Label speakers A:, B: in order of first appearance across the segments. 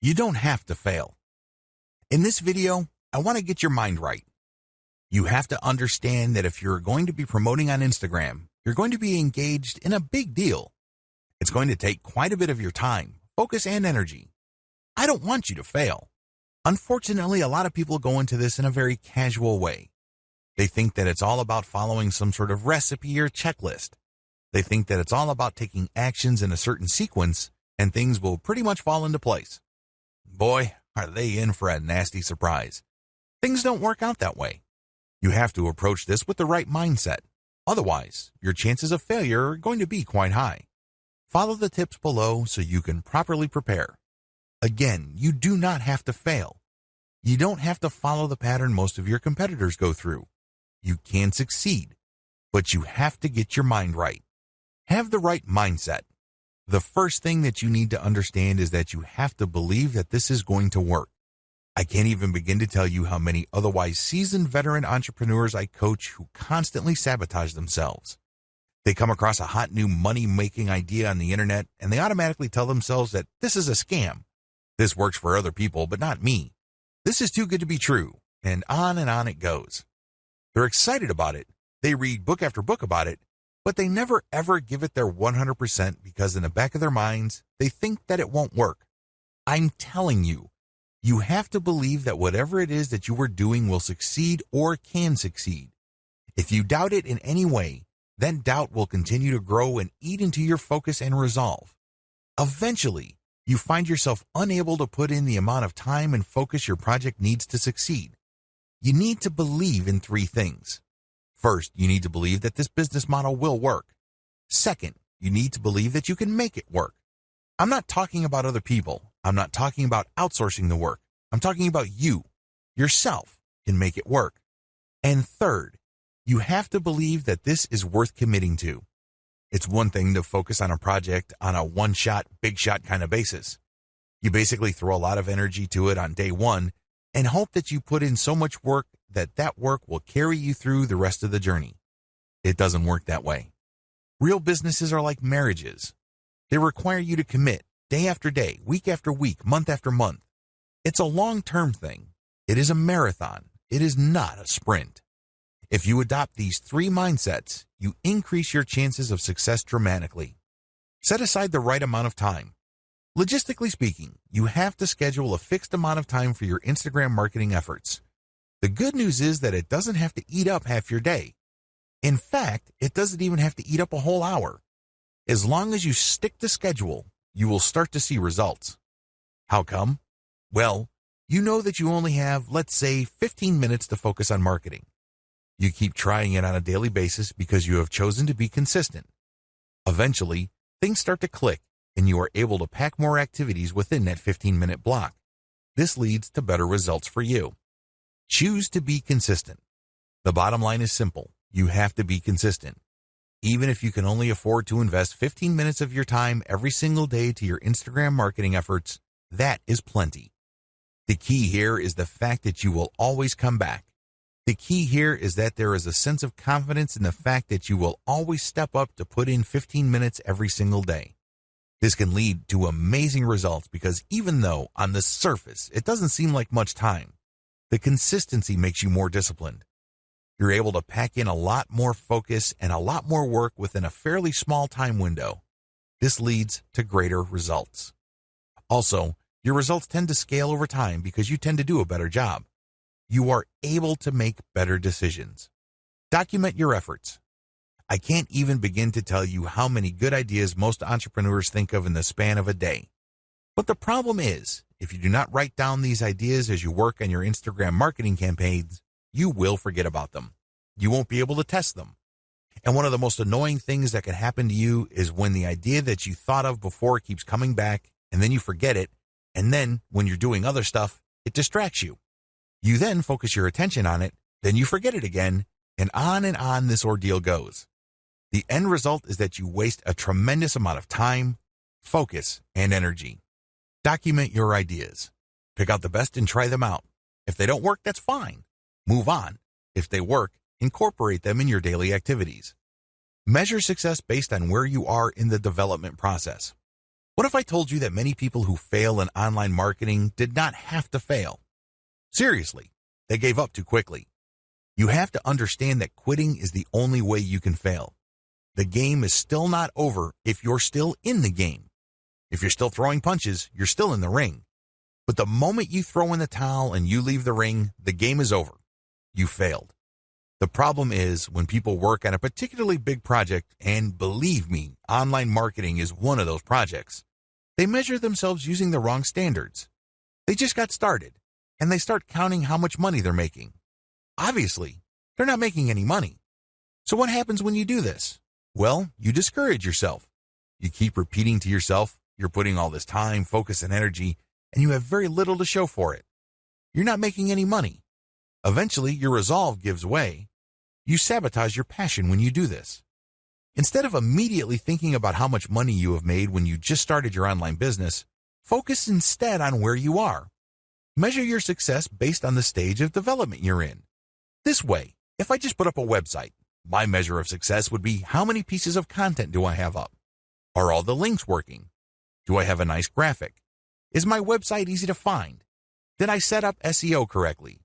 A: You don't have to fail. In this video, I want to get your mind right. You have to understand that if you're going to be promoting on Instagram, you're going to be engaged in a big deal. It's going to take quite a bit of your time, focus, and energy. I don't want you to fail. Unfortunately, a lot of people go into this in a very casual way. They think that it's all about following some sort of recipe or checklist. They think that it's all about taking actions in a certain sequence and things will pretty much fall into place. Boy, are they in for a nasty surprise. Things don't work out that way. You have to approach this with the right mindset. Otherwise, your chances of failure are going to be quite high. Follow the tips below so you can properly prepare. Again, you do not have to fail. You don't have to follow the pattern most of your competitors go through. You can succeed, but you have to get your mind right. Have the right mindset. The first thing that you need to understand is that you have to believe that this is going to work. I can't even begin to tell you how many otherwise seasoned veteran entrepreneurs I coach who constantly sabotage themselves. They come across a hot new money-making idea on the internet and they automatically tell themselves that this is a scam. This works for other people, but not me. This is too good to be true, and on it goes. They're excited about it. They read book after book about it, but they never ever give it their 100% because in the back of their minds, they think that it won't work. I'm telling you, you have to believe that whatever it is that you are doing will succeed or can succeed. If you doubt it in any way, then doubt will continue to grow and eat into your focus and resolve. Eventually, you find yourself unable to put in the amount of time and focus your project needs to succeed. You need to believe in three things. First, you need to believe that this business model will work. Second, you need to believe that you can make it work. I'm not talking about other people. I'm not talking about outsourcing the work. I'm talking about you, yourself, can make it work. And third, you have to believe that this is worth committing to. It's one thing to focus on a project on a one-shot, big-shot kind of basis. You basically throw a lot of energy to it on day one and hope that you put in so much work that that work will carry you through the rest of the journey. It doesn't work that way. Real businesses are like marriages. They require you to commit day after day, week after week, month after month. It's a long-term thing. It is a marathon. It is not a sprint. If you adopt these three mindsets, you increase your chances of success dramatically. Set aside the right amount of time. Logistically speaking, you have to schedule a fixed amount of time for your Instagram marketing efforts. The good news is that it doesn't have to eat up half your day. In fact, it doesn't even have to eat up a whole hour. As long as you stick to schedule, you will start to see results. How come? Well, you know that you only have, let's say, 15 minutes to focus on marketing. You keep trying it on a daily basis because you have chosen to be consistent. Eventually, things start to click and you are able to pack more activities within that 15-minute block. This leads to better results for you. Choose to be consistent. The bottom line is simple. You have to be consistent. Even if you can only afford to invest 15 minutes of your time every single day to your Instagram marketing efforts, that is plenty. The key here is the fact that you will always come back. The key here is that there is a sense of confidence in the fact that you will always step up to put in 15 minutes every single day. This can lead to amazing results because even though on the surface it doesn't seem like much time, the consistency makes you more disciplined. You're able to pack in a lot more focus and a lot more work within a fairly small time window. This leads to greater results. Also, your results tend to scale over time because you tend to do a better job. You are able to make better decisions. Document your efforts. I can't even begin to tell you how many good ideas most entrepreneurs think of in the span of a day. But the problem is, if you do not write down these ideas as you work on your Instagram marketing campaigns, you will forget about them. You won't be able to test them. And one of the most annoying things that can happen to you is when the idea that you thought of before keeps coming back, and then you forget it, and then when you're doing other stuff, it distracts you. You then focus your attention on it, then you forget it again, and on this ordeal goes. The end result is that you waste a tremendous amount of time, focus, and energy. Document your ideas. Pick out the best and try them out. If they don't work, that's fine. Move on. If they work, incorporate them in your daily activities. Measure success based on where you are in the development process. What if I told you that many people who fail in online marketing did not have to fail? Seriously, they gave up too quickly. You have to understand that quitting is the only way you can fail. The game is still not over if you're still in the game. If you're still throwing punches, you're still in the ring. But the moment you throw in the towel and you leave the ring, the game is over. You failed. The problem is when people work on a particularly big project, and believe me, online marketing is one of those projects, they measure themselves using the wrong standards. They just got started, and they start counting how much money they're making. Obviously, they're not making any money. So what happens when you do this? Well, you discourage yourself. You keep repeating to yourself, you're putting all this time, focus, and energy, and you have very little to show for it. You're not making any money. Eventually, your resolve gives way. You sabotage your passion when you do this. Instead of immediately thinking about how much money you have made when you just started your online business, focus instead on where you are. Measure your success based on the stage of development you're in. This way, if I just put up a website, my measure of success would be how many pieces of content do I have up? Are all the links working? Do I have a nice graphic? Is my website easy to find? Did I set up SEO correctly?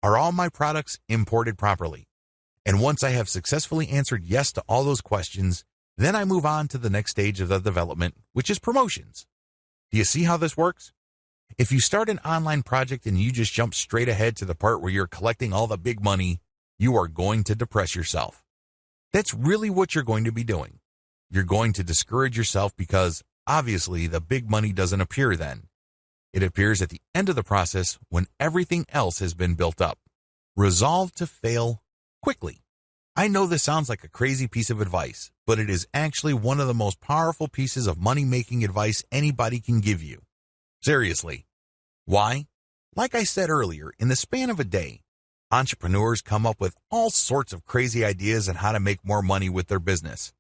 A: Are all my products imported properly? And once I have successfully answered yes to all those questions, then I move on to the next stage of the development, which is promotions. Do you see how this works? If you start an online project and you just jump straight ahead to the part where you're collecting all the big money, you are going to depress yourself. That's really what you're going to be doing. You're going to discourage yourself because, obviously, the big money doesn't appear then. It appears at the end of the process when everything else has been built up. Resolve to fail quickly. I know this sounds like a crazy piece of advice, but it is actually one of the most powerful pieces of money-making advice anybody can give you. Seriously. Why? Like I said earlier, in the span of a day, entrepreneurs come up with all sorts of crazy ideas on how to make more money with their business.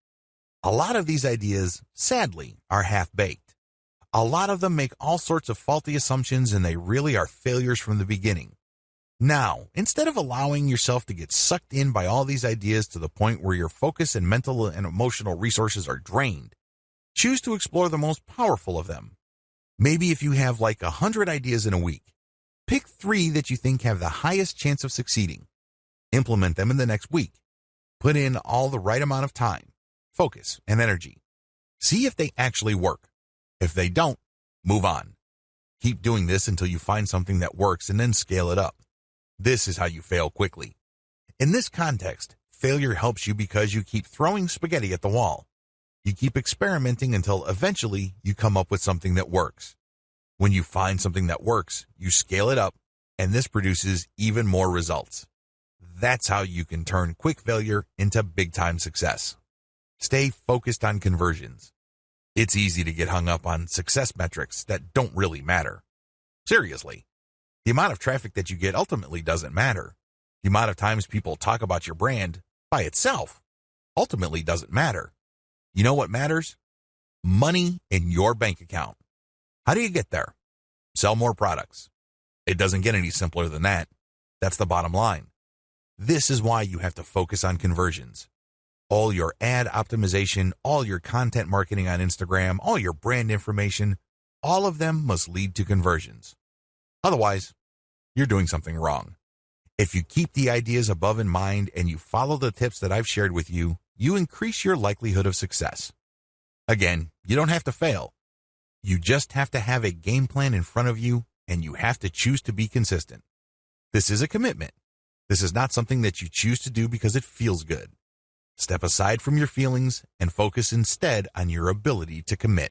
A: A lot of these ideas, sadly, are half-baked. A lot of them make all sorts of faulty assumptions and they really are failures from the beginning. Now, instead of allowing yourself to get sucked in by all these ideas to the point where your focus and mental and emotional resources are drained, choose to explore the most powerful of them. Maybe if you have like 100 ideas in a week, pick 3 that you think have the highest chance of succeeding. Implement them in the next week. Put in all the right amount of time, focus, and energy. See if they actually work. If they don't, move on. Keep doing this until you find something that works and then scale it up. This is how you fail quickly. In this context, failure helps you because you keep throwing spaghetti at the wall. You keep experimenting until eventually you come up with something that works. When you find something that works, you scale it up, and this produces even more results. That's how you can turn quick failure into big-time success. Stay focused on conversions. It's easy to get hung up on success metrics that don't really matter. Seriously. The amount of traffic that you get ultimately doesn't matter. The amount of times people talk about your brand by itself ultimately doesn't matter. You know what matters? Money in your bank account. How do you get there? Sell more products. It doesn't get any simpler than that. That's the bottom line. This is why you have to focus on conversions. All your ad optimization, all your content marketing on Instagram, all your brand information, all of them must lead to conversions. Otherwise, you're doing something wrong. If you keep the ideas above in mind and you follow the tips that I've shared with you, you increase your likelihood of success. Again, you don't have to fail. You just have to have a game plan in front of you, and you have to choose to be consistent. This is a commitment. This is not something that you choose to do because it feels good. Step aside from your feelings and focus instead on your ability to commit.